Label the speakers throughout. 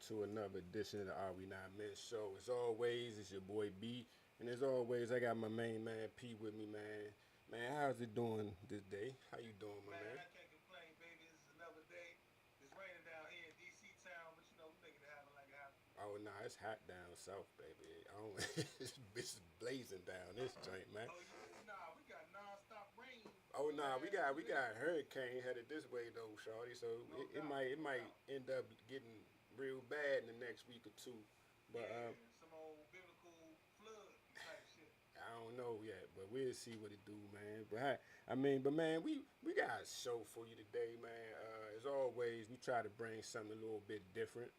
Speaker 1: to another edition of the AWNMT show. As always, it's your boy B, and as always, I got my main man P with me, man. Man, how's it doing this day? How you doing, my
Speaker 2: Man,
Speaker 1: man?
Speaker 2: I can't complain, baby. This is another day. It's raining down here in DC town, but you know, we make it happen like it happens.
Speaker 1: Oh nah, it's hot down south, baby. I don't. It's blazing down this joint, man.
Speaker 2: Oh, nah, we got non-stop rain
Speaker 1: Oh
Speaker 2: for the
Speaker 1: nah,
Speaker 2: last two
Speaker 1: we got a
Speaker 2: days.
Speaker 1: hurricane headed this way though, shawty. So
Speaker 2: No
Speaker 1: it
Speaker 2: doubt,
Speaker 1: might
Speaker 2: no doubt.
Speaker 1: end up getting real bad in the next week or two. But
Speaker 2: Yeah, some old biblical flood type shit.
Speaker 1: I don't know yet, but we'll see what it do, man. But man, we got a show for you today, man. As always, we try to bring something a little bit different.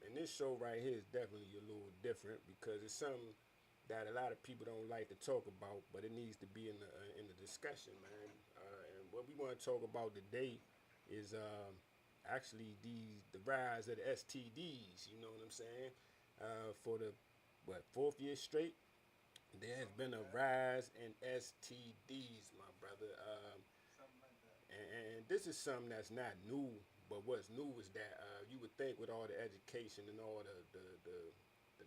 Speaker 1: And this show right here is definitely a little different because it's something that a lot of people don't like to talk about, but it needs to be in the discussion, man. And what we want to talk about today is actually the rise of the STDs. You know what I'm saying? For the fourth year straight, there has
Speaker 2: Something
Speaker 1: been
Speaker 2: like
Speaker 1: a
Speaker 2: that.
Speaker 1: rise in STDs, my brother.
Speaker 2: Something like that.
Speaker 1: And this is something that's not new, but what's new is that you would think with all the education and all the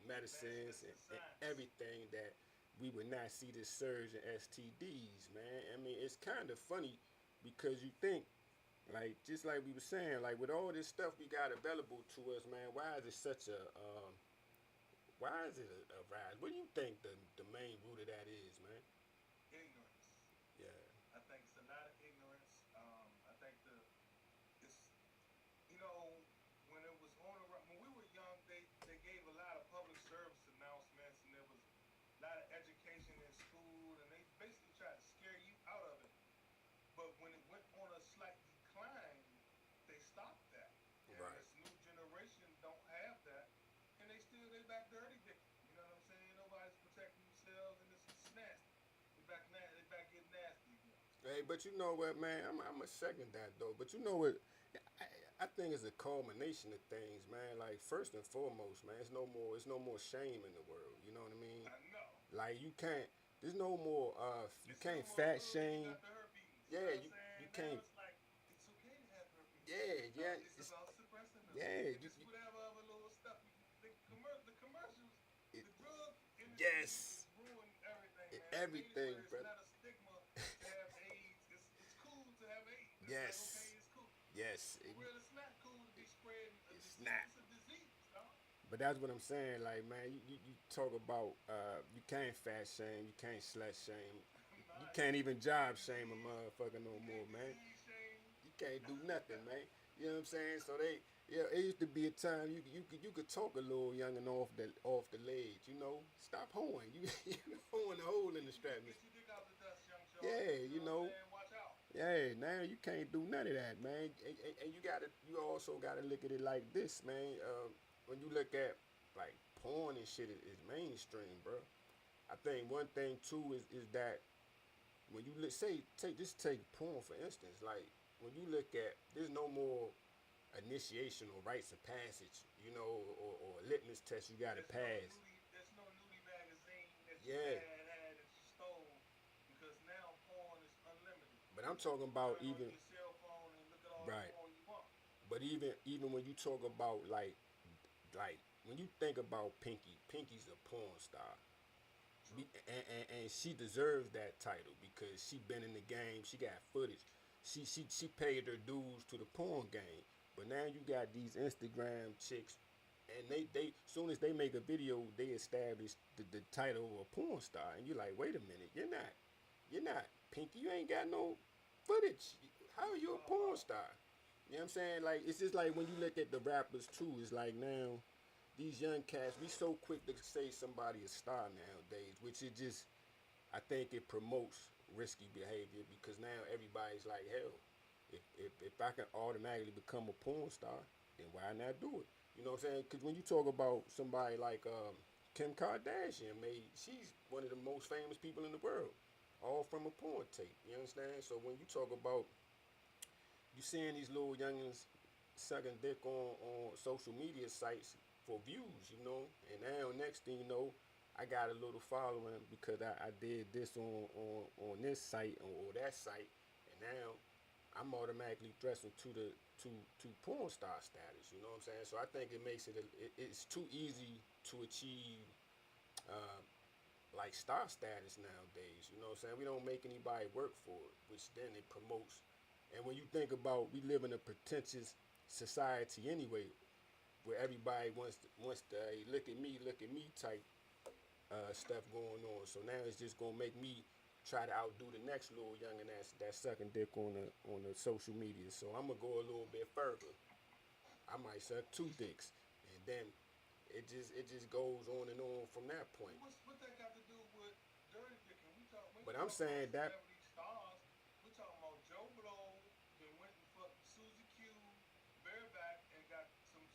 Speaker 1: medicines
Speaker 2: Advancements in
Speaker 1: and
Speaker 2: science.
Speaker 1: everything that we would not see this surge in STDs, man. I mean, it's kind of funny because you think, like, just like we were saying, like with all this stuff we got available to us, man, why is it a rise? What do you think the main root of that is, man?
Speaker 2: Ignorance.
Speaker 1: Yeah,
Speaker 2: I think it's a lot of ignorance. I think it's you know when it was on when we were young, they gave a lot of public service announcements, and there was a lot of education in school, and they basically tried to scare you out of it. But when it went on a slight decline, they stopped that. And
Speaker 1: right.
Speaker 2: this new generation don't have that, and they back dirty dicking. You know what I'm saying? Nobody's protecting themselves, and it's nasty. They back getting nasty again.
Speaker 1: Hey, but you know what, man? I'm a second that though. But you know what? I think it's a culmination of things, man. Like first and foremost, man, it's no more shame in the world. You know what I mean?
Speaker 2: I know.
Speaker 1: Like you can't. There's no more. You
Speaker 2: It's no
Speaker 1: can't
Speaker 2: more
Speaker 1: fat
Speaker 2: you
Speaker 1: shame.
Speaker 2: got the herpes. You
Speaker 1: Yeah,
Speaker 2: know what I'm
Speaker 1: you
Speaker 2: saying? Now
Speaker 1: can't.
Speaker 2: it's like it's okay to have herpes.
Speaker 1: Yeah, yeah.
Speaker 2: It's about suppressing them.
Speaker 1: Yeah.
Speaker 2: And just whatever other little stuff. The commercials,
Speaker 1: It,
Speaker 2: the drug industry
Speaker 1: yes.
Speaker 2: is ruining everything, man. They made it where
Speaker 1: Everything,
Speaker 2: it's
Speaker 1: brother.
Speaker 2: not a stigma to have AIDS. It's cool to have AIDS. It's like, okay,
Speaker 1: Yes.
Speaker 2: it's cool.
Speaker 1: Yes.
Speaker 2: For real, it's not cool to be spreading a
Speaker 1: It's
Speaker 2: disease.
Speaker 1: not.
Speaker 2: It's a disease, dog.
Speaker 1: But that's what I'm saying. Like, man, you talk about you can't fat shame, you can't slut shame, you
Speaker 2: Nah,
Speaker 1: can't even
Speaker 2: you can't
Speaker 1: job shame a
Speaker 2: disease.
Speaker 1: motherfucker no
Speaker 2: You
Speaker 1: more,
Speaker 2: can't
Speaker 1: man.
Speaker 2: disease shame.
Speaker 1: You can't do nothing, man. You know what I'm saying? So yeah, it used to be a time you could talk a little young and off the ledge. You know, stop hoeing. You hoeing a hole in the strap.
Speaker 2: Get your dick out the dust, young shorty.
Speaker 1: Yeah,
Speaker 2: You
Speaker 1: you
Speaker 2: know what I'm
Speaker 1: know.
Speaker 2: saying? Watch out.
Speaker 1: Yeah, now you can't do none of that, man. And you also gotta look at it like this, man. When you look at like porn and shit is mainstream, bro. I think one thing too is that when you say take porn for instance, like when you look at there's no more initiation or rites of passage, you know, or a litmus test you gotta pass.
Speaker 2: There's no nudie magazine that your
Speaker 1: Yeah,
Speaker 2: dad had that you stole because now porn is unlimited.
Speaker 1: but I'm talking
Speaker 2: You
Speaker 1: about
Speaker 2: turn on
Speaker 1: even
Speaker 2: your cell phone and look at all the
Speaker 1: right.
Speaker 2: porn you want.
Speaker 1: But even when you talk about like when you think about Pinky, Pinky's a porn star.
Speaker 2: True.
Speaker 1: And she deserves that title because she been in the game. She got footage. She paid her dues to the porn game. But now you got these Instagram chicks, and they soon as they make a video, they establish the title of a porn star, and you're like, wait a minute, you're not Pinky. You ain't got no footage. How are you a porn
Speaker 2: Oh,
Speaker 1: star? You know what I'm saying? Like it's just like when you look at the rappers too. It's like now these young cats, we so quick to say somebody a star nowadays, which it just I think it promotes risky behavior because now everybody's like, hell, if I can automatically become a porn star, then why not do it? You know what I'm saying? Because when you talk about somebody like Kim Kardashian, she's one of the most famous people in the world, all from a porn tape. You understand? So when you talk about you seeing these little youngins sucking dick on social media sites for views, you know. And now next thing you know, I got a little following because I did this on this site or that site, and now I'm automatically thrusting to porn star status. You know what I'm saying? So I think it makes it's too easy to achieve uh, like star status nowadays. You know what I'm saying? We don't make anybody work for it, which then it promotes. And when you think about, we live in a pretentious society anyway, where everybody wants to hey, look at me type stuff going on. So now it's just gonna make me try to outdo the next little youngin that's sucking dick on the social media. So I'm gonna go a little bit further. I might suck two dicks, and then it just goes on and on from that point.
Speaker 2: What that got to do with dirty dicking? When you
Speaker 1: But I'm
Speaker 2: talk about
Speaker 1: saying that
Speaker 2: celebrity stars, we talking about Joe Blow, then went and fucked Susie Q, bareback, and got some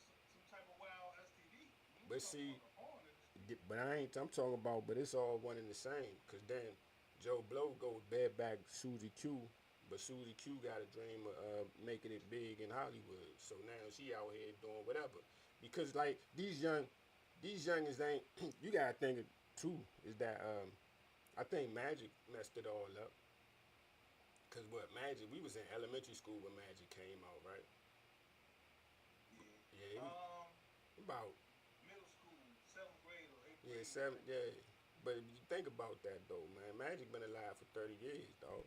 Speaker 2: type of wild STD. We ain't
Speaker 1: but
Speaker 2: talking
Speaker 1: see
Speaker 2: about the porn industry.
Speaker 1: but I ain't I'm talking about but it's all one and the same. Cause then Joe Blow goes bareback Susie Q, but Susie Q got a dream of making it big in Hollywood. So now she out here doing whatever. Because like these youngins ain't you gotta think it too, is that I think Magic messed it all up. Cause what Magic we was in elementary school when Magic came out, right?
Speaker 2: Yeah.
Speaker 1: Yeah, about
Speaker 2: Middle school, seventh grade or eighth
Speaker 1: yeah,
Speaker 2: grade,
Speaker 1: seven
Speaker 2: right?
Speaker 1: yeah. But if you think about that though, man, Magic been alive for 30 years, dog.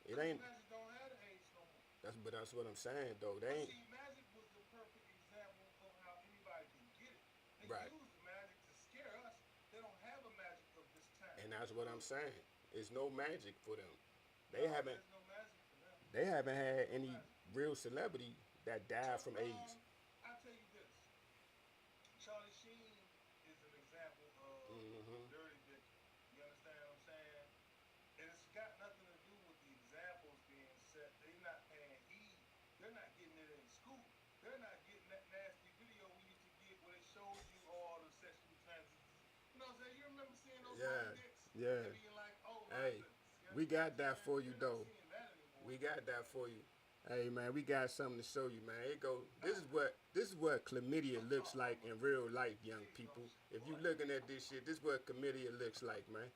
Speaker 1: It
Speaker 2: Cause
Speaker 1: ain't
Speaker 2: Magic don't have the age no more.
Speaker 1: that's what I'm saying though.
Speaker 2: But
Speaker 1: They ain't
Speaker 2: see, Magic was the perfect example of how anybody can get it. They
Speaker 1: right.
Speaker 2: use the magic to scare us. They don't have a magic of this time.
Speaker 1: And that's what I'm saying. It's no magic for them. They
Speaker 2: No,
Speaker 1: haven't
Speaker 2: there's no magic for them.
Speaker 1: they haven't had
Speaker 2: No
Speaker 1: any
Speaker 2: magic.
Speaker 1: real celebrity that died
Speaker 2: Chuck,
Speaker 1: from AIDS.
Speaker 2: I tell you this. Charlie Sheen is an example of
Speaker 1: Mm-hmm.
Speaker 2: dirty dicking. You understand what I'm saying? And it's got nothing to do with the examples being set. They're not paying heed. They're not getting it in school. They're not getting that nasty video we used to get where it shows you all the sexual transitions. You know what I'm saying? You remember seeing those long
Speaker 1: Yeah,
Speaker 2: dicks
Speaker 1: yeah.
Speaker 2: and being like, oh my
Speaker 1: Hey,
Speaker 2: goodness. You
Speaker 1: we
Speaker 2: understand what
Speaker 1: got
Speaker 2: I'm
Speaker 1: that
Speaker 2: saying?
Speaker 1: for you
Speaker 2: You're not
Speaker 1: though.
Speaker 2: seeing that anymore.
Speaker 1: We got that for you. Hey man, we got something to show you, man. It go. This is what chlamydia looks like in real life, young
Speaker 2: Here you go,
Speaker 1: people. If you
Speaker 2: boy.
Speaker 1: looking at this shit, this is what chlamydia looks like, man.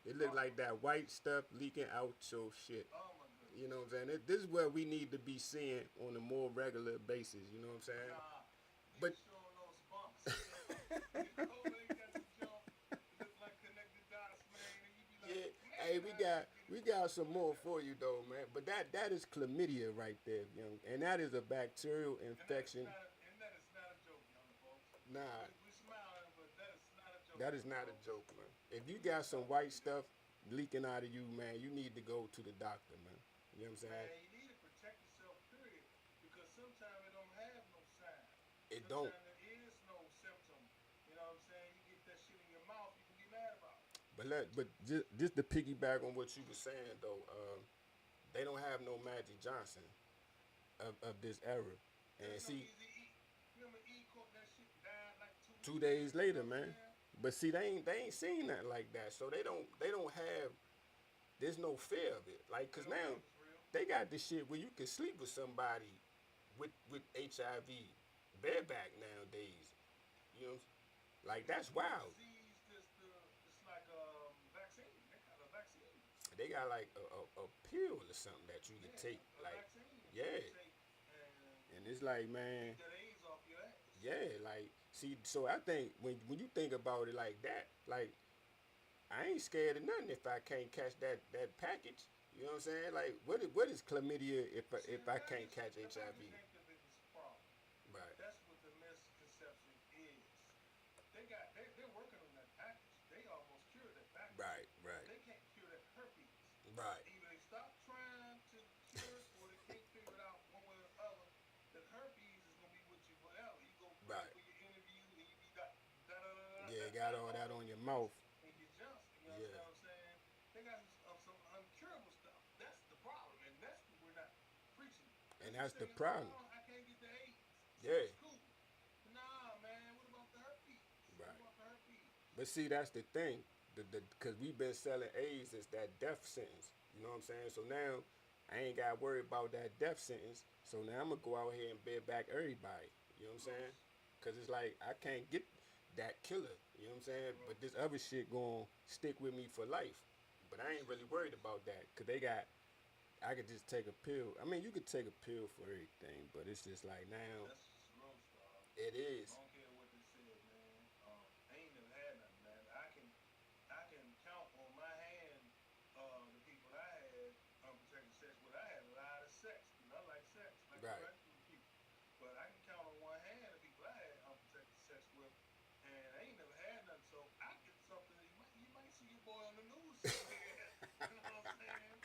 Speaker 1: It look like
Speaker 2: Uh-oh.
Speaker 1: that white stuff leaking out your shit.
Speaker 2: Oh my
Speaker 1: You
Speaker 2: goodness.
Speaker 1: know what I'm saying? This is what we need to be seeing on a more regular basis. You know what I'm saying?
Speaker 2: Nah, you
Speaker 1: But
Speaker 2: ain't showing no spunk. See, when you go and you got the jump, it look like connected dots, man, and you be like,
Speaker 1: yeah, hey,
Speaker 2: man, how did you get
Speaker 1: we
Speaker 2: into
Speaker 1: got
Speaker 2: this
Speaker 1: some
Speaker 2: like
Speaker 1: more
Speaker 2: that?
Speaker 1: for you though, man. But that is chlamydia right there, young, and that is a bacterial infection.
Speaker 2: And that is not a joke, young folks.
Speaker 1: Nah,
Speaker 2: We smiling, but that is not a joke,
Speaker 1: that is
Speaker 2: young
Speaker 1: not a
Speaker 2: folks.
Speaker 1: joke, man. If you
Speaker 2: Real
Speaker 1: got some
Speaker 2: talk,
Speaker 1: white
Speaker 2: you do.
Speaker 1: stuff leaking out of you, man, you need to go to the doctor, man. You know what I'm saying?
Speaker 2: Man, you need to protect yourself, period. Because sometimes it don't have no sign.
Speaker 1: It don't.
Speaker 2: Sometimes there is no symptom. You know what I'm saying? You get that shit in your mouth, you can be mad about it.
Speaker 1: But just to piggyback on what you were saying though, they don't have no Magic Johnson of this era. And
Speaker 2: There's no
Speaker 1: see,
Speaker 2: easy E. Remember E caught that shit and died like 2 weeks
Speaker 1: 2 days
Speaker 2: later? You
Speaker 1: later,
Speaker 2: know what I'm
Speaker 1: man.
Speaker 2: saying?
Speaker 1: But see, they ain't seen nothing like that, so they don't have. There's no fear of it, like,
Speaker 2: They
Speaker 1: cause
Speaker 2: don't
Speaker 1: now
Speaker 2: think it's real.
Speaker 1: they got this shit where you can sleep with somebody with HIV bareback nowadays. You know, like
Speaker 2: It's a
Speaker 1: that's
Speaker 2: new
Speaker 1: wild.
Speaker 2: disease. It's like vaccine. They got a vaccine.
Speaker 1: They got like a pill or something that you can
Speaker 2: Yeah,
Speaker 1: take,
Speaker 2: a
Speaker 1: like
Speaker 2: vaccine that you
Speaker 1: yeah,
Speaker 2: can take and
Speaker 1: and it's like
Speaker 2: keep
Speaker 1: man,
Speaker 2: that AIDS off your ass.
Speaker 1: yeah, like see, so I think when you think about it like that, like I ain't scared of nothing if I can't catch that package. You know what I'm saying? Like what is chlamydia
Speaker 2: See,
Speaker 1: if I can't catch
Speaker 2: the
Speaker 1: HIV?
Speaker 2: package ain't the biggest problem.
Speaker 1: Right,
Speaker 2: That's what the misconception is. They're working on that package. They almost cured that package,
Speaker 1: right,
Speaker 2: but
Speaker 1: right,
Speaker 2: they can't cure that herpes.
Speaker 1: right,
Speaker 2: Either they stop trying to cure it, or they can't figure it out one way or the other. That herpes is gonna be with you forever. You go in
Speaker 1: right.
Speaker 2: for your interview and you be da da da da
Speaker 1: Yeah,
Speaker 2: da
Speaker 1: got
Speaker 2: da
Speaker 1: all
Speaker 2: all
Speaker 1: that
Speaker 2: over
Speaker 1: on your
Speaker 2: your face
Speaker 1: mouth.
Speaker 2: and your Johnson. You
Speaker 1: Yeah,
Speaker 2: understand what I'm saying? They got some uncurable stuff. That's the problem, and that's what we're not preaching.
Speaker 1: and
Speaker 2: Because you
Speaker 1: that's the
Speaker 2: saying, oh,
Speaker 1: problem.
Speaker 2: I can't get the AIDS, so
Speaker 1: Yeah,
Speaker 2: it's cool. Nah, man. What about the herpes? What
Speaker 1: right.
Speaker 2: about the herpes?
Speaker 1: But see, that's the thing. Because we've been selling AIDS as that death sentence. You know what I'm saying? So now I ain't got to worry about that death sentence. So now I'm going to go out here and bed back everybody. You know what I'm saying?
Speaker 2: Gross,
Speaker 1: Because it's like I can't get that killer. You know what I'm saying? But
Speaker 2: gross.
Speaker 1: this other shit going to stick with me for life. But I
Speaker 2: This
Speaker 1: ain't
Speaker 2: shit's
Speaker 1: really worried
Speaker 2: gross.
Speaker 1: about that. Because they got I could just take a pill. I mean, you could take a pill for everything, but it's just like now
Speaker 2: That's just gross, dog.
Speaker 1: it
Speaker 2: I
Speaker 1: is.
Speaker 2: don't care what they said, man. I ain't never had nothing, man. I can count on my hand the people I had unprotected sex with. I had a lot of sex because I like sex, like the
Speaker 1: Right.
Speaker 2: rest of the people. But I can count on one hand the people I had unprotected sex with, and I ain't never had nothing. So I get something. You might see your boy on the news somewhere. You know what I'm saying?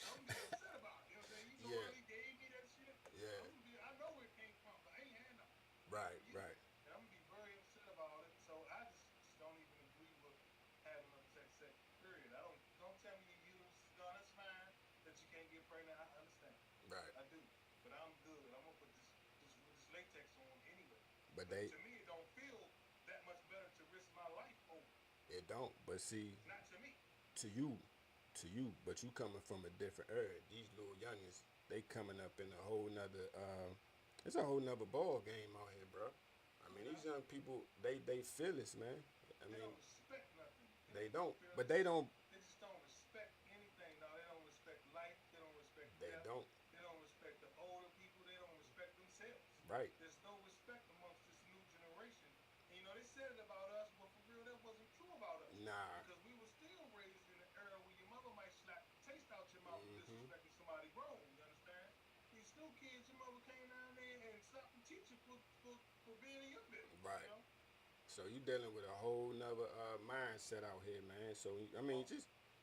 Speaker 2: I'm gonna be upset about it. You know what I'm saying? You so
Speaker 1: Yeah.
Speaker 2: early gave me that shit.
Speaker 1: Yeah.
Speaker 2: I'm gonna be. I know where it came from, but I ain't had nothing. Not
Speaker 1: Right.
Speaker 2: for you.
Speaker 1: Right.
Speaker 2: And I'm gonna be very upset about it. So I just don't even agree with having unprotected sex. Period. I don't tell me you use. No, that's fine that you can't get pregnant. I understand.
Speaker 1: Right.
Speaker 2: I do. But I'm good. I'm gonna put this latex on anyway.
Speaker 1: But
Speaker 2: Because
Speaker 1: they
Speaker 2: to me it don't feel that much better to risk my life over.
Speaker 1: it don't. But see,
Speaker 2: Not to me.
Speaker 1: to you, but you coming from a different era. These little youngins, they coming up in a whole nother. It's a whole nother ball game out here, bro. I
Speaker 2: No
Speaker 1: mean, these
Speaker 2: doubt.
Speaker 1: young people, they fearless, man. I
Speaker 2: They
Speaker 1: mean,
Speaker 2: don't respect nothing. It
Speaker 1: they
Speaker 2: ain't no
Speaker 1: don't. But
Speaker 2: fearless.
Speaker 1: they don't.
Speaker 2: They just don't respect anything. No, they don't respect life. They don't respect
Speaker 1: They
Speaker 2: death.
Speaker 1: don't.
Speaker 2: They don't respect the older people. They don't respect themselves.
Speaker 1: Right.
Speaker 2: There's no respect amongst this new generation. And you know, they said it about us, but for real, that wasn't true about us.
Speaker 1: Nah.
Speaker 2: Because we were still raised in an era where your mother might slap the taste out your mouth for
Speaker 1: Mm-hmm.
Speaker 2: disrespecting somebody grown. You understand? These new kids, your mother came down there and slapped the teacher for being in your business, you
Speaker 1: Right.
Speaker 2: know?
Speaker 1: So you dealing with a whole nother mindset out here, man. So I mean,
Speaker 2: Oh,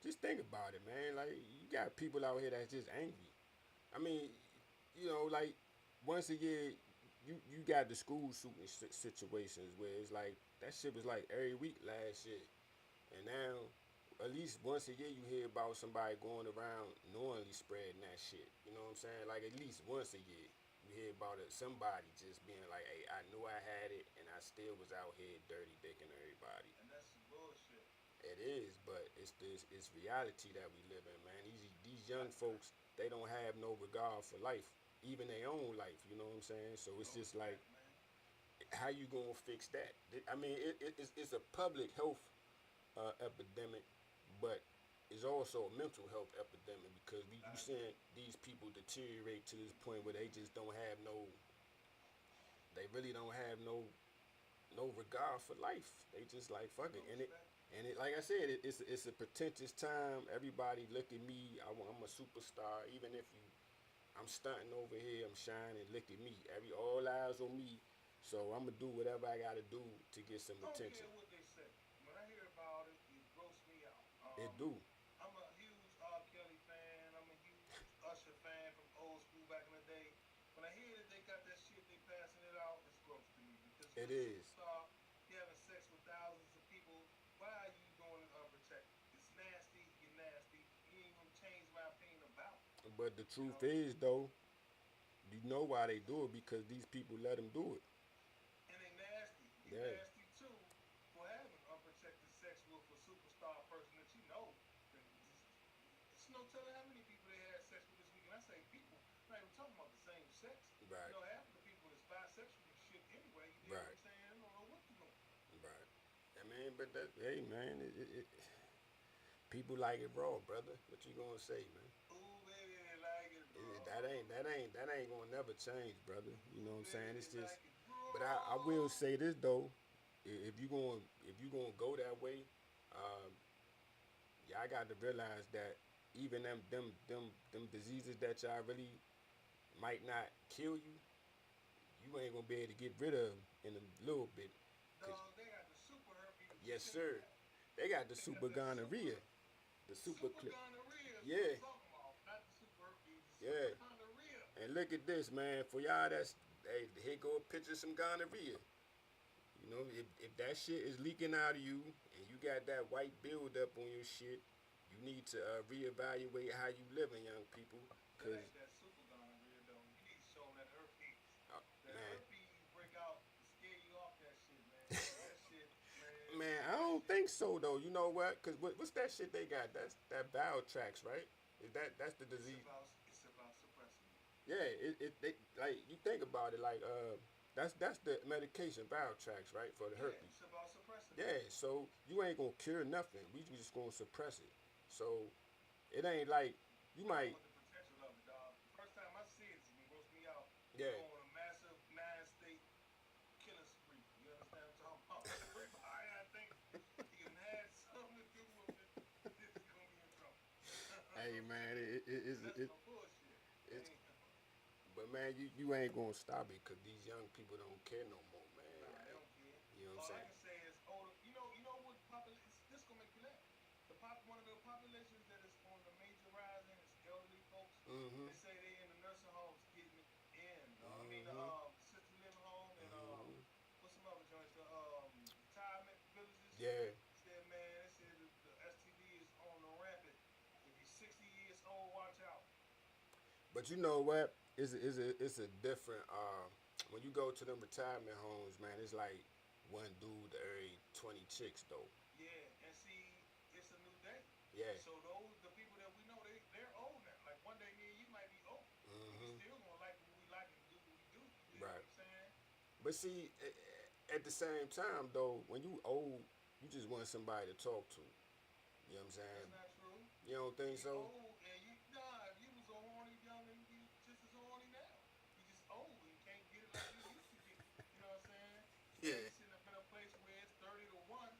Speaker 1: just think about it, man. Like you got people out here that's just angry. I mean, you know, like once a year, you got the school shooting situations where it's like that shit was like every week last year, and now at least once a year you hear about somebody going around knowingly spreading that shit. You know what I'm saying? Like at least once a year you hear about it. Somebody just being like, "Hey, I knew I had it, and I still was out here dirty dicking everybody."
Speaker 2: and that's some bullshit.
Speaker 1: It is, but it's reality that we live in, man. These young
Speaker 2: Facts, man.
Speaker 1: folks, they don't have no regard for life, even their own life. You know what I'm saying? So it's
Speaker 2: No
Speaker 1: just like,
Speaker 2: respect, man.
Speaker 1: how you gonna fix that? I mean, it's a public health epidemic, but it's also a mental health epidemic because you
Speaker 2: I agree.
Speaker 1: seeing these people deteriorate to this point where they just don't have no, they really don't have no regard for life. They just like fuck
Speaker 2: No
Speaker 1: it,
Speaker 2: respect.
Speaker 1: and it like I said, it's a pretentious time. Everybody look at me. I'm a superstar. Even if you, I'm stunting over here. I'm shining. Look at me. All eyes on me. So I'm gonna do whatever I gotta do to get some
Speaker 2: I don't
Speaker 1: attention.
Speaker 2: care what they say. When I hear about it, it grosses me out.
Speaker 1: It do.
Speaker 2: I'm a huge R. Kelly fan. I'm a huge Usher fan from old school back in the day. When I hear that they got that shit, they passing it out, it's gross to me. Because
Speaker 1: It
Speaker 2: you're a
Speaker 1: is.
Speaker 2: superstar, you're having sex with thousands of people. Why are you doing it unprotected? It's nasty. You're nasty. You ain't gonna change my opinion about it.
Speaker 1: But the
Speaker 2: You
Speaker 1: truth
Speaker 2: know.
Speaker 1: is though, you know why they do it because these people let them do it.
Speaker 2: And they nasty. You
Speaker 1: Yeah.
Speaker 2: nasty too for having unprotected sex with a superstar person that you know. It's no telling how many people they had sex with this week. And I say people, I'm not even talking about the same sex. You
Speaker 1: Right.
Speaker 2: know, half of the people is bisexual and shit anyway. You dig what
Speaker 1: Right.
Speaker 2: I'm saying? They don't know what to do.
Speaker 1: Right. I mean, but that, hey man, people like it raw, brother. What you gonna say, man?
Speaker 2: Ooh, baby, they like it, bro.
Speaker 1: That ain't gonna never change, brother. You know
Speaker 2: Ooh,
Speaker 1: what I'm
Speaker 2: baby,
Speaker 1: saying?
Speaker 2: they
Speaker 1: It's just,
Speaker 2: like it,
Speaker 1: but I will
Speaker 2: bro.
Speaker 1: say this though, if you gonna go that way, um, y'all got to realize that even them diseases that y'all really might not kill you, you ain't gonna be able to get rid of them in a little bit, cause
Speaker 2: Dog, they got the super herpes. You
Speaker 1: yes
Speaker 2: seen
Speaker 1: sir,
Speaker 2: that?
Speaker 1: they got the
Speaker 2: They got
Speaker 1: super
Speaker 2: that
Speaker 1: gonorrhea, the super
Speaker 2: super
Speaker 1: clip,
Speaker 2: gonorrhea is what I'm
Speaker 1: yeah,
Speaker 2: talking about. Not the super herpes, the super
Speaker 1: yeah.
Speaker 2: gonorrhea.
Speaker 1: And look at this, man. For y'all, that's hey, here go a picture of some gonorrhea. You know, if that shit is leaking out of you and you got that white buildup on your shit, you need to reevaluate how you living, young people.
Speaker 2: That
Speaker 1: Cause
Speaker 2: ain't that super gonorrhea though. You need to show them that herpes. That
Speaker 1: man,
Speaker 2: herpes break out to scare you off that shit, man. Cause that shit, man,
Speaker 1: man, I
Speaker 2: that
Speaker 1: don't
Speaker 2: shit.
Speaker 1: think so though. You know what? Cause what's that shit they got? That's that bowel tracks, right? Is that's the disease?
Speaker 2: It's about suppressing you.
Speaker 1: Yeah, they like you think about it like that's the medication bowel tracks, right, for the
Speaker 2: Yeah,
Speaker 1: herpes.
Speaker 2: it's about suppressing it.
Speaker 1: Yeah, so you ain't gonna cure nothing. We just gonna suppress it. So it ain't like you
Speaker 2: I don't know
Speaker 1: might
Speaker 2: what the potential of He
Speaker 1: Yeah.
Speaker 2: going on a massive 9-state killing spree. You understand what I'm talking about? Everybody I think he can had something to do with it is gonna be in trouble.
Speaker 1: Hey man,
Speaker 2: And that's no bullshit.
Speaker 1: it's
Speaker 2: Hey,
Speaker 1: but man, you ain't gonna stop it because these young people don't care no more, man.
Speaker 2: nah, they don't care.
Speaker 1: You know what I'm
Speaker 2: All I
Speaker 1: saying?
Speaker 2: can say is older. You know what population? This gonna make you laugh. One of the populations that is on the major rising is elderly folks.
Speaker 1: Mm-hmm.
Speaker 2: They say they in the nursing homes getting it in. I mean the
Speaker 1: Mm-hmm.
Speaker 2: assisted living home and
Speaker 1: Mm-hmm.
Speaker 2: what's some other joints? The retirement villages.
Speaker 1: Yeah.
Speaker 2: Said man, they said the STD is on the rampant. If you're 60 years old, watch out.
Speaker 1: But you know what? It's a different when you go to them retirement homes, man, it's like one dude to every 20 chicks though.
Speaker 2: Yeah, and see, it's a new day.
Speaker 1: Yeah.
Speaker 2: So the people that we know, they're old now. Like one day, me and you might be old, and we
Speaker 1: Mm-hmm.
Speaker 2: still gonna like what we like and do what we do. You dig what
Speaker 1: Right.
Speaker 2: I'm saying?
Speaker 1: But see, at the same time though, when you old, you just want somebody to talk to. You know what I'm
Speaker 2: That's
Speaker 1: saying?
Speaker 2: not true.
Speaker 1: You don't think
Speaker 2: You
Speaker 1: so?
Speaker 2: old and you nah. If you was a horny youngin', you just as horny now. You just old and can't get it like you used to get it. You know what I'm saying? Now you
Speaker 1: Yeah.
Speaker 2: sitting up in a place where it's 30 to 1,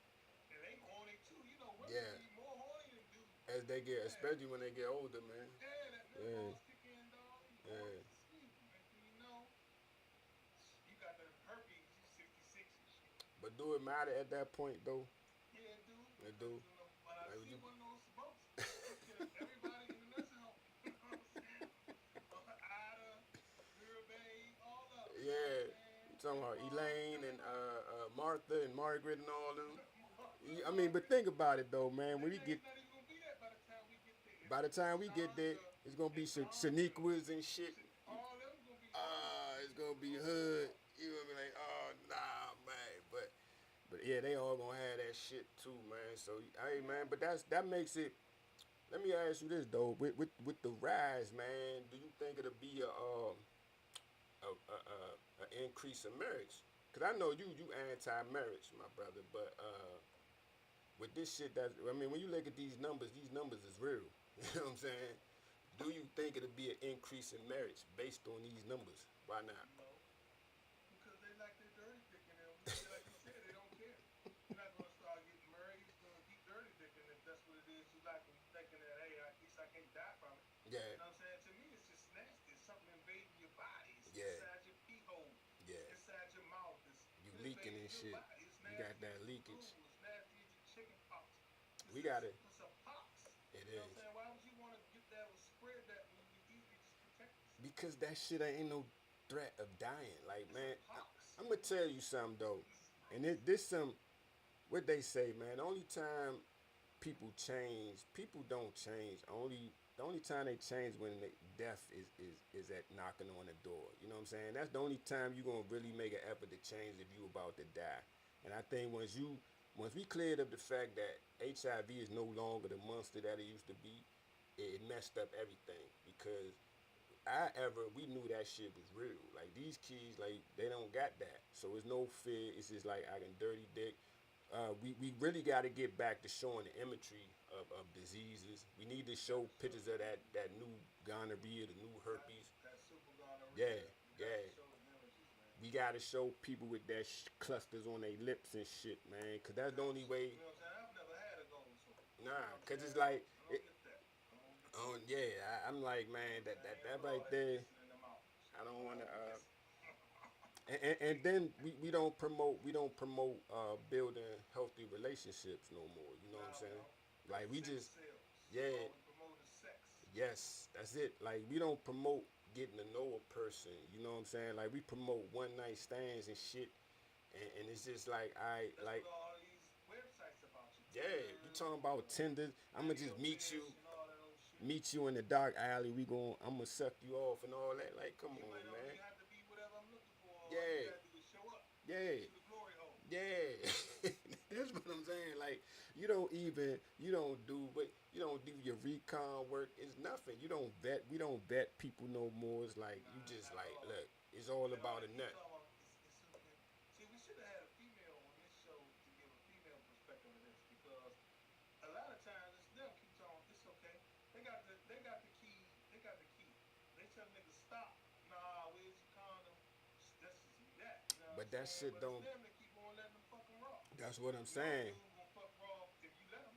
Speaker 2: and they horny too. You know, women
Speaker 1: Yeah.
Speaker 2: be more horny than dudes.
Speaker 1: As they get,
Speaker 2: Yeah,
Speaker 1: especially when they get older, man.
Speaker 2: yeah, that
Speaker 1: Yeah.
Speaker 2: menopause kick in, dog. You horny
Speaker 1: Yeah.
Speaker 2: as a skeet. Next thing you know, you got the herpes. You 66 and shit.
Speaker 1: But do it matter at that point though?
Speaker 2: Yeah, dude.
Speaker 1: It
Speaker 2: Because
Speaker 1: do.
Speaker 2: when I
Speaker 1: Like would
Speaker 2: see
Speaker 1: you?
Speaker 2: one of those smokes, I'm killing everybody in the nursing home. You know what I'm saying? Ida, Mirabe, all of them. You know what I'm
Speaker 1: Yeah.
Speaker 2: saying?
Speaker 1: You talking about
Speaker 2: Edward,
Speaker 1: Elaine and
Speaker 2: everybody.
Speaker 1: Martha and Margaret and all them?
Speaker 2: Martha,
Speaker 1: I mean, but
Speaker 2: Margaret.
Speaker 1: think about it though, man. When we
Speaker 2: Lele's
Speaker 1: get
Speaker 2: not even gonna be that by the time we get there.
Speaker 1: by the time
Speaker 2: It's
Speaker 1: we get there,
Speaker 2: Sandra
Speaker 1: it's gonna be
Speaker 2: and
Speaker 1: some
Speaker 2: Blanche and
Speaker 1: Shaniquas and shit.
Speaker 2: all them gonna be horny.
Speaker 1: It's gonna be
Speaker 2: Oh
Speaker 1: hood.
Speaker 2: no.
Speaker 1: You gonna be like, oh nah, man. But yeah, they all gonna have that shit too, man. So hey, man.
Speaker 2: Yeah.
Speaker 1: But that makes it. Let me ask you this though. With the rise, man, do you think it'll be a increase in marriage? Cause I know you anti-marriage, my brother. But with this shit that I mean, when you look at these numbers is real. You know what I'm saying? Do you think it'll be an increase in marriage based on these numbers? Why not?
Speaker 2: No. Because they like their dirty dick in them. Like you said, they don't care. You're not gonna start getting married. You're just gonna keep dirty dicking if that's what it is you like, and you thinking that hey, at least I can't die from it.
Speaker 1: Yeah,
Speaker 2: You know what I'm saying? To me, it's just nasty. It's something invading your body. It's
Speaker 1: yeah,
Speaker 2: inside your pee hole.
Speaker 1: yeah.
Speaker 2: It's inside your mouth.
Speaker 1: You
Speaker 2: It
Speaker 1: leaking
Speaker 2: invades
Speaker 1: and
Speaker 2: your
Speaker 1: shit.
Speaker 2: body. It's
Speaker 1: You got
Speaker 2: nasty as
Speaker 1: that
Speaker 2: the flu.
Speaker 1: leakage.
Speaker 2: It's nasty as your chicken pox.
Speaker 1: We got it.
Speaker 2: It's a pox.
Speaker 1: It
Speaker 2: You know what I'm
Speaker 1: is
Speaker 2: saying? Why would you want to get that or spread that when you can easily just protect yourself?
Speaker 1: because that shit ain't no threat of dying. Like
Speaker 2: It's a
Speaker 1: man,
Speaker 2: pox.
Speaker 1: I'm gonna tell you something though,
Speaker 2: It's a
Speaker 1: and
Speaker 2: pox.
Speaker 1: this some what they say, man. The only time people change, people don't change. The only time they change when death is at knocking on the door. You know what I'm saying? That's the only time you gonna really make an effort to change if you about to die. And I think once we cleared up the fact that HIV is no longer the monster that it used to be, it messed up everything because we knew that shit was real. Like these kids, like they don't got that, so it's no fear. It's just like I can dirty dick. We really got to get back to showing the imagery of diseases. We need to show pictures of that new gonorrhea, the new herpes.
Speaker 2: That super
Speaker 1: Yeah,
Speaker 2: gonorrhea. You got to
Speaker 1: yeah.
Speaker 2: show the images, man.
Speaker 1: We got to show people with that clusters on their lips and shit, man. Cause
Speaker 2: You
Speaker 1: that's the
Speaker 2: got to,
Speaker 1: only way.
Speaker 2: you know what I'm saying? I've never had a golden sore.
Speaker 1: Nah,
Speaker 2: You know what I'm
Speaker 1: cause
Speaker 2: saying?
Speaker 1: it's like
Speaker 2: I
Speaker 1: it.
Speaker 2: don't get that. I don't get that.
Speaker 1: Oh yeah, I'm like
Speaker 2: You
Speaker 1: man,
Speaker 2: know what I'm saying? I ain't
Speaker 1: that
Speaker 2: put all
Speaker 1: right
Speaker 2: that
Speaker 1: there.
Speaker 2: kissing in the mouth. So
Speaker 1: I don't
Speaker 2: I
Speaker 1: want to.
Speaker 2: don't be kissing.
Speaker 1: And then we don't promote building healthy relationships no more. You know what I'm
Speaker 2: Nah, we
Speaker 1: saying?
Speaker 2: don't.
Speaker 1: Like we
Speaker 2: Sex
Speaker 1: just
Speaker 2: sales.
Speaker 1: yeah,
Speaker 2: All we promote is sex.
Speaker 1: yes, that's it. Like we don't promote getting to know a person. You know what I'm saying? Like we promote one night stands and shit, and it's just like I
Speaker 2: That's
Speaker 1: like
Speaker 2: what all these websites about you.
Speaker 1: yeah. You
Speaker 2: Tinder,
Speaker 1: talking about Tinder? I'ma
Speaker 2: video
Speaker 1: just meet you.
Speaker 2: fish, and all that old shit.
Speaker 1: Meet you in the dark alley. I'm gonna suck you off and all that. Like, come
Speaker 2: You might
Speaker 1: on,
Speaker 2: not
Speaker 1: man.
Speaker 2: even have to be whatever I'm looking for. All you
Speaker 1: Yeah,
Speaker 2: gotta do is show up.
Speaker 1: yeah.
Speaker 2: Get you the glory hole.
Speaker 1: Yeah, that's what I'm saying. Like you don't do your recon work. It's nothing. You don't vet. We don't vet people no more. It's like you
Speaker 2: Nah,
Speaker 1: just
Speaker 2: not at
Speaker 1: like
Speaker 2: all.
Speaker 1: look. It's all
Speaker 2: And all
Speaker 1: about
Speaker 2: they
Speaker 1: a
Speaker 2: keep
Speaker 1: nut.
Speaker 2: talking about is okay. See, we should have had a female on this show to give a female perspective of this because a lot of times it's them keep talking. It's okay. They got the key. They got the key. They tell niggas stop. Nah, where's your
Speaker 1: that
Speaker 2: saying?
Speaker 1: shit
Speaker 2: But it's
Speaker 1: don't.
Speaker 2: them that keep on letting them fuck them raw.
Speaker 1: That's what I'm
Speaker 2: You know, a
Speaker 1: saying.
Speaker 2: dude gonna fuck raw if you let him.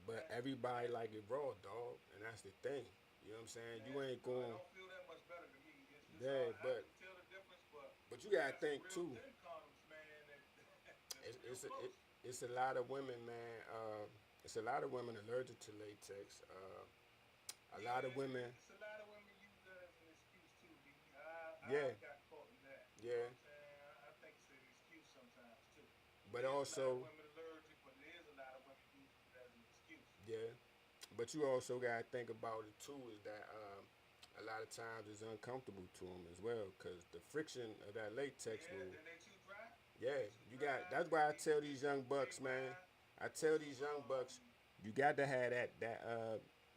Speaker 1: But
Speaker 2: But
Speaker 1: everybody like it raw, dog, and that's the thing. You know what I'm saying? You
Speaker 2: man,
Speaker 1: ain't
Speaker 2: no, it
Speaker 1: going.
Speaker 2: don't feel that much better to me. It's
Speaker 1: Yeah,
Speaker 2: hard. I
Speaker 1: but
Speaker 2: can tell the difference, but
Speaker 1: you
Speaker 2: they
Speaker 1: gotta
Speaker 2: got some
Speaker 1: think
Speaker 2: real
Speaker 1: too.
Speaker 2: thin condoms, man. That's
Speaker 1: It's
Speaker 2: real
Speaker 1: it's a, it,
Speaker 2: close.
Speaker 1: it's a lot of women, man. It's a lot of women allergic to latex. A lot of
Speaker 2: Yeah,
Speaker 1: women.
Speaker 2: it's a lot of women use that as an excuse too, B.
Speaker 1: Yeah,
Speaker 2: I got caught in that. You know
Speaker 1: yeah.
Speaker 2: what I'm saying? I think it's an excuse sometimes too. It
Speaker 1: But
Speaker 2: is a lot of
Speaker 1: also,
Speaker 2: women allergic, but it is a lot of women using it as an excuse.
Speaker 1: yeah. But you also gotta think about it too. Is that a lot of times it's uncomfortable to them as well, cause the friction of that latex
Speaker 2: Yeah,
Speaker 1: will.
Speaker 2: then they too dry.
Speaker 1: Yeah,
Speaker 2: They too
Speaker 1: you got.
Speaker 2: dry.
Speaker 1: That's
Speaker 2: They
Speaker 1: why I
Speaker 2: need to
Speaker 1: tell
Speaker 2: get
Speaker 1: these
Speaker 2: some
Speaker 1: young bucks, man.
Speaker 2: KY
Speaker 1: I
Speaker 2: or
Speaker 1: tell
Speaker 2: some
Speaker 1: these young bucks, you got to have that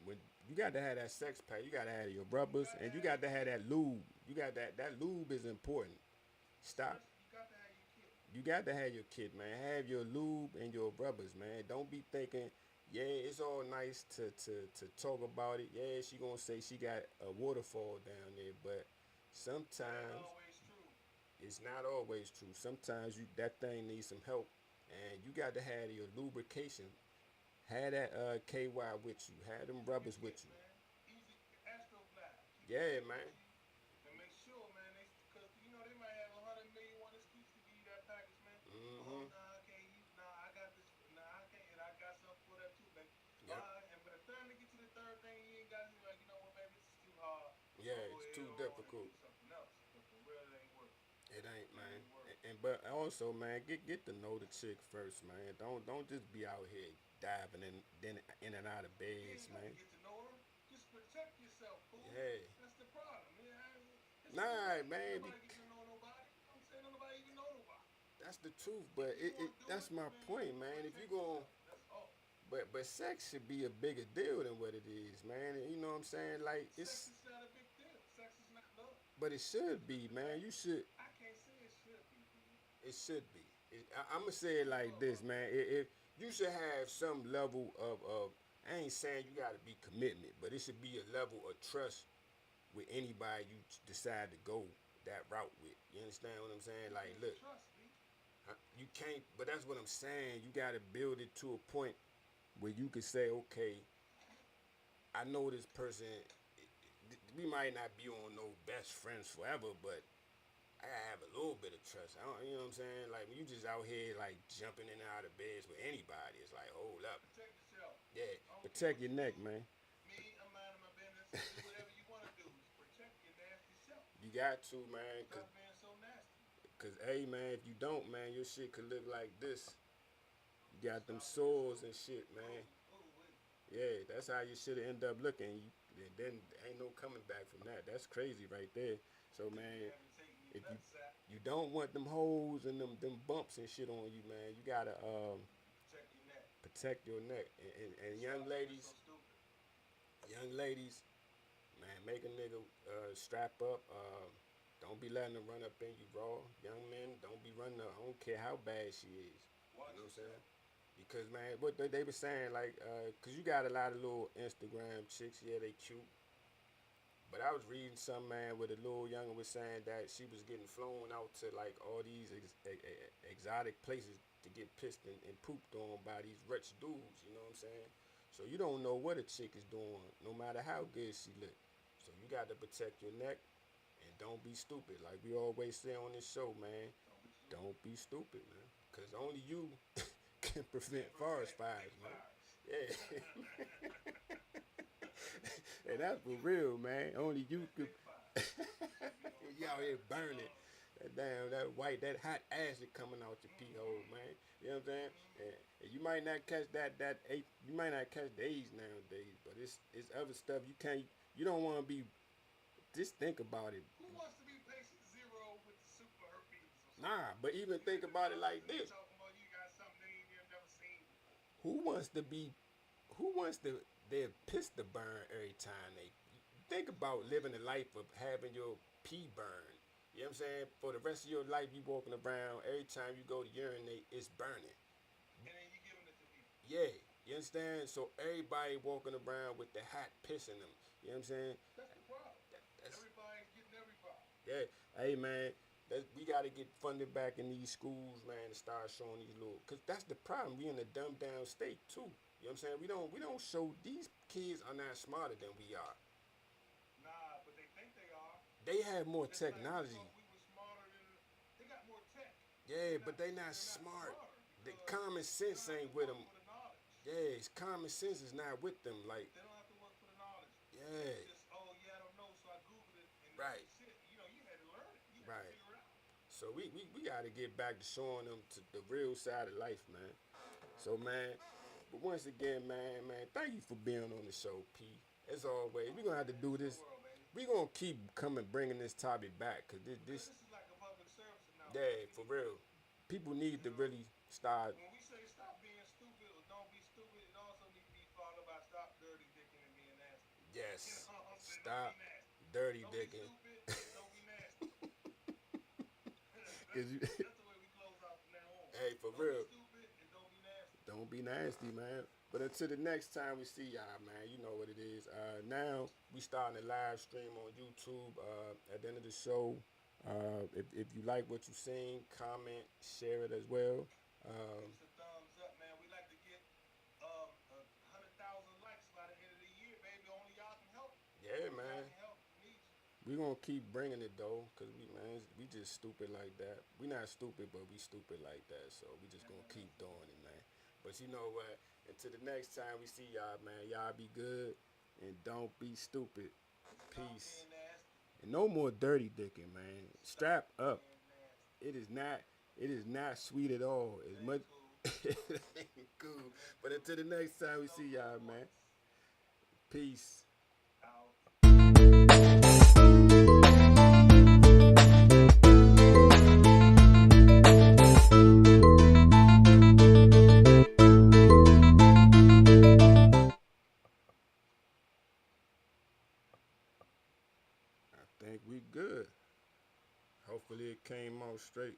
Speaker 1: when you got to have that sex pack. You got to have your
Speaker 2: you
Speaker 1: rubbers,
Speaker 2: gotta
Speaker 1: and you
Speaker 2: have
Speaker 1: got
Speaker 2: your
Speaker 1: to have
Speaker 2: kit.
Speaker 1: that lube. You got that lube is important. Stop.
Speaker 2: Especially you got to have your kit.
Speaker 1: You got to have your kit, man. Have your lube and your rubbers, man. Don't be thinking, yeah, it's all nice to talk about it. Yeah, she gonna say she got a waterfall down there, but
Speaker 2: That ain't
Speaker 1: sometimes
Speaker 2: always true.
Speaker 1: it's not always true. Sometimes you that thing needs some help, and you got to have your lubrication. Have that KY with you. Have them
Speaker 2: Keep your
Speaker 1: rubbers with
Speaker 2: kit,
Speaker 1: you.
Speaker 2: man. Easy Astroglide. Keep your
Speaker 1: Yeah,
Speaker 2: kit with
Speaker 1: man.
Speaker 2: you, and make sure, man, because you know they might have 100 million one excuse to give you that package, man. Oh,
Speaker 1: Mm-hmm.
Speaker 2: nah, I can't use. Nah, I got this. Nah, I can't. And I got something for that too, baby.
Speaker 1: Yep.
Speaker 2: And by the time they get to the third thing, you ain't got it. Like, you know what, baby, this is too hard. I'm
Speaker 1: Yeah,
Speaker 2: gonna go
Speaker 1: it's
Speaker 2: ahead
Speaker 1: too
Speaker 2: on and
Speaker 1: difficult.
Speaker 2: use something else. But for real, it ain't working.
Speaker 1: It ain't,
Speaker 2: It
Speaker 1: man.
Speaker 2: ain't working.
Speaker 1: And but also, man, get to know the chick first, man. Don't just be out here diving in and out of
Speaker 2: You
Speaker 1: beds,
Speaker 2: ain't got to
Speaker 1: man.
Speaker 2: get to know her. Just protect yourself, fool.
Speaker 1: Yeah.
Speaker 2: That's the problem. Yeah, it's too
Speaker 1: Nah,
Speaker 2: late. Ain't
Speaker 1: man.
Speaker 2: nobody getting to know nobody. You know what I'm saying? Don't nobody even know nobody.
Speaker 1: That's the truth.
Speaker 2: If
Speaker 1: But
Speaker 2: you want to do
Speaker 1: that's
Speaker 2: it,
Speaker 1: my
Speaker 2: man,
Speaker 1: point, man. If you
Speaker 2: protect
Speaker 1: going
Speaker 2: yourself. That's all.
Speaker 1: but sex should be a bigger deal than what it is, man. And you know what I'm saying? Like
Speaker 2: Sex
Speaker 1: it's
Speaker 2: is not a big deal. Sex is not love.
Speaker 1: but it should
Speaker 2: That's
Speaker 1: be,
Speaker 2: the
Speaker 1: man.
Speaker 2: thing.
Speaker 1: You should.
Speaker 2: I can't say it should be, B.
Speaker 1: It should be. I'm gonna say it
Speaker 2: Who you
Speaker 1: like
Speaker 2: know
Speaker 1: this,
Speaker 2: about?
Speaker 1: man. It you should have some level of. I ain't saying you got to be commitment, but it should be a level of trust with anybody you decide to go that route with. You understand what I'm saying?
Speaker 2: Who
Speaker 1: Like,
Speaker 2: can you
Speaker 1: look,
Speaker 2: trust, B?
Speaker 1: you can't. But that's what I'm saying. You got to build it to a point where you can say, okay, I know this person. We might not be on no best friends forever, but I gotta have a little bit of trust. I don't, you know what I'm saying? Like when you just out here like jumping in and out of beds with anybody, it's like hold up.
Speaker 2: Protect yourself.
Speaker 1: Yeah,
Speaker 2: I don't care
Speaker 1: protect
Speaker 2: what
Speaker 1: your
Speaker 2: you do.
Speaker 1: neck, man.
Speaker 2: Me, I'm minding my business. Do whatever you want to do. Just protect your nasty self.
Speaker 1: You got to, man,
Speaker 2: Stop being so nasty.
Speaker 1: cause hey, man, if you don't, man, your shit could look like this. You got them
Speaker 2: Stop being so.
Speaker 1: sores and shit, man.
Speaker 2: Wait.
Speaker 1: Yeah, that's how your shit end up looking. And then ain't no coming back from that. That's crazy right there. So
Speaker 2: You be
Speaker 1: man,
Speaker 2: having to take me
Speaker 1: if
Speaker 2: nutsack.
Speaker 1: you don't want them holes and them bumps and shit on you, man, you gotta
Speaker 2: Protect your neck.
Speaker 1: protect your neck. And
Speaker 2: Stop being so stupid.
Speaker 1: young ladies, man, make a nigga strap up. Don't be letting them run up in you, raw. Young men, don't be running up. I don't care how bad she is.
Speaker 2: Watch
Speaker 1: You know what I'm saying?
Speaker 2: yourself.
Speaker 1: Because man, what they were saying, like, cause you got a lot of little Instagram chicks. Yeah, they cute. But I was reading some man where the little youngin was saying that she was getting flown out to like all these exotic places to get pissed and pooped on by these rich dudes. You know what I'm saying? So you don't know what a chick is doing, no matter how good she look. So you got to protect your neck and don't be stupid. Like we always say on this show, man,
Speaker 2: Don't be stupid.
Speaker 1: don't be stupid, man. Cause only you can prevent
Speaker 2: Can't
Speaker 1: forest
Speaker 2: prevent big
Speaker 1: fires, man.
Speaker 2: fires.
Speaker 1: Yeah. And that's for real, man. Only you
Speaker 2: Prevent
Speaker 1: could.
Speaker 2: big fires. Shit be on
Speaker 1: You out
Speaker 2: fire.
Speaker 1: here burning. That damn, that hot acid coming out your pee hole, man. You know what I'm saying? And you might not catch you might not catch the AIDS nowadays, but it's other stuff you can't. You don't want to be. Just think about it.
Speaker 2: Who wants to be patient zero with the super herpes or something?
Speaker 1: Nah, but even think about it like this.
Speaker 2: Talking about you got something you've never seen before.
Speaker 1: Who wants to be? Who wants to? Their piss to burn every time they. Think about living a life of having your pee burn. You know what I'm saying? For the rest of your life, you walking around. Every time you go to urinate, it's burning.
Speaker 2: And then you giving it to people.
Speaker 1: Yeah, you understand? So everybody walking around with the hot piss in them. You know what I'm saying?
Speaker 2: That's the problem.
Speaker 1: That's
Speaker 2: Everybody's getting everybody.
Speaker 1: yeah. Hey man, We got to get funded back in these schools, man, and start showing these little. Cause that's the problem. We in a dumbed down state too. You know what I'm saying? We don't show these kids are not smarter than we are.
Speaker 2: Nah, but they think they are.
Speaker 1: They have more
Speaker 2: Just like we
Speaker 1: technology.
Speaker 2: thought we were smarter than. They got more tech, but
Speaker 1: Yeah, but they not
Speaker 2: they're not
Speaker 1: smart.
Speaker 2: smarter
Speaker 1: The
Speaker 2: because
Speaker 1: common
Speaker 2: they don't
Speaker 1: sense
Speaker 2: have to
Speaker 1: ain't with
Speaker 2: work
Speaker 1: them.
Speaker 2: for the knowledge.
Speaker 1: Yeah, it's common sense is not with them. Like,
Speaker 2: They don't have to work for the knowledge. They
Speaker 1: yeah,
Speaker 2: just, oh yeah, I don't know, so I googled it, and
Speaker 1: right,
Speaker 2: shit, you had to learn it. You had to
Speaker 1: right.
Speaker 2: figure it out.
Speaker 1: So we got to get back to showing them to the real side of life, man. So, man, but once again, man, thank you for being on the show, P. As always, we're gonna have to
Speaker 2: Man,
Speaker 1: do
Speaker 2: it's your
Speaker 1: this.
Speaker 2: world, baby.
Speaker 1: We're gonna keep coming, bringing this topic back, cause
Speaker 2: Because
Speaker 1: this,
Speaker 2: this is like a public service announcement.
Speaker 1: yeah,
Speaker 2: We
Speaker 1: for
Speaker 2: need to,
Speaker 1: real. People need
Speaker 2: you
Speaker 1: to
Speaker 2: know,
Speaker 1: really start,
Speaker 2: when we say stop being stupid or don't be stupid, it also needs to be followed by stop dirty dicking and being nasty. You
Speaker 1: yes,
Speaker 2: know what I'm saying? Don't be
Speaker 1: stop
Speaker 2: nasty.
Speaker 1: dirty
Speaker 2: Don't be
Speaker 1: digging,
Speaker 2: stupid and don't be nasty.
Speaker 1: cause you,
Speaker 2: That's the way we close out from now on.
Speaker 1: hey, for
Speaker 2: Don't be
Speaker 1: real.
Speaker 2: stupid and don't be nasty.
Speaker 1: Don't be nasty, man. But until the next time we see y'all, man, you know what it is. Now we starting a live stream on YouTube. At the end of the show, if you like what you seen, comment, share it as well.
Speaker 2: Give
Speaker 1: Um,
Speaker 2: us a thumbs up, man. We like to get 100,000 likes by the end of the year, baby. Only y'all can help.
Speaker 1: yeah,
Speaker 2: Only y'all
Speaker 1: man.
Speaker 2: can help. We need you.
Speaker 1: We gonna keep bringing it though, cause we just stupid like that. We not stupid, but we stupid like that. So we just
Speaker 2: Yeah,
Speaker 1: gonna
Speaker 2: man.
Speaker 1: keep doing it, man. But you know what? Until the next time we see y'all, man. Y'all be good and don't be stupid.
Speaker 2: Stop
Speaker 1: Peace.
Speaker 2: being nasty.
Speaker 1: And no more dirty dicking, man.
Speaker 2: Stop
Speaker 1: Strap up.
Speaker 2: being nasty.
Speaker 1: It is not. It is not sweet at all.
Speaker 2: It
Speaker 1: As
Speaker 2: ain't
Speaker 1: much.
Speaker 2: cool.
Speaker 1: It ain't cool.
Speaker 2: It ain't
Speaker 1: But
Speaker 2: cool.
Speaker 1: until the next time we
Speaker 2: There's no
Speaker 1: see
Speaker 2: good
Speaker 1: y'all, man.
Speaker 2: points.
Speaker 1: Peace.
Speaker 2: Out.
Speaker 1: I think we good. Hopefully it came out straight.